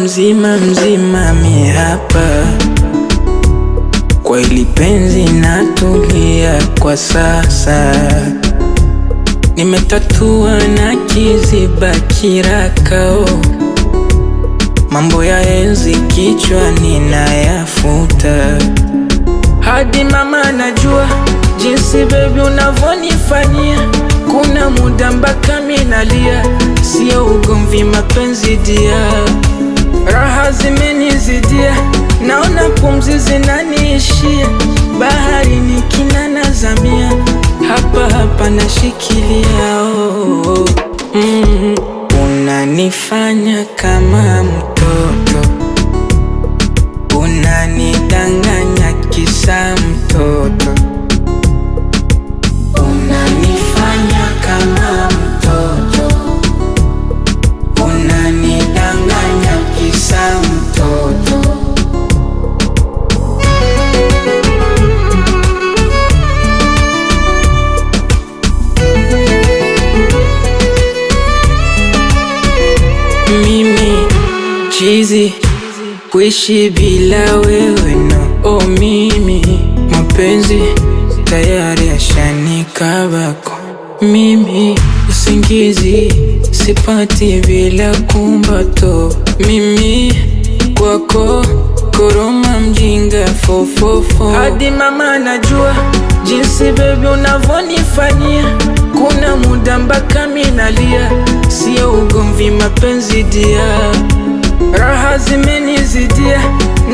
mzima mzima mi hapa, kwa hili penzi natulia kwa sasa. Nimetatua na kiziba kirakao, mambo ya enzi kichwani nayafuta. Hadi mama najua jinsi baby unavonifanyia, kuna muda mpaka minalia, sio ugomvi mapenzi dia. Raha zimenizidia, naona pumzi zinaniishia, bahari nikina nazamia, hapa hapa nashikilia. Unanifanya kama mtoto, unanidanganya kisa mtoto. Unanifanya kama mtoto, unanidanganya kisa mtoto. Mimi chizi kuishi bila wewe no. Oh, mimi mapenzi tayari yashanikabako. Mimi usingizi sipati bila kumbato. Mimi kwako koroma mjinga fofofo. Hadi mama najua jinsi baby unavonifanyia, kuna muda mpaka minalia, sio ugomvi mapenzi dia. Raha zimenizidia,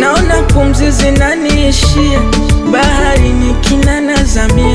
naona pumzi zinaniishia, bahari nikina nazamia,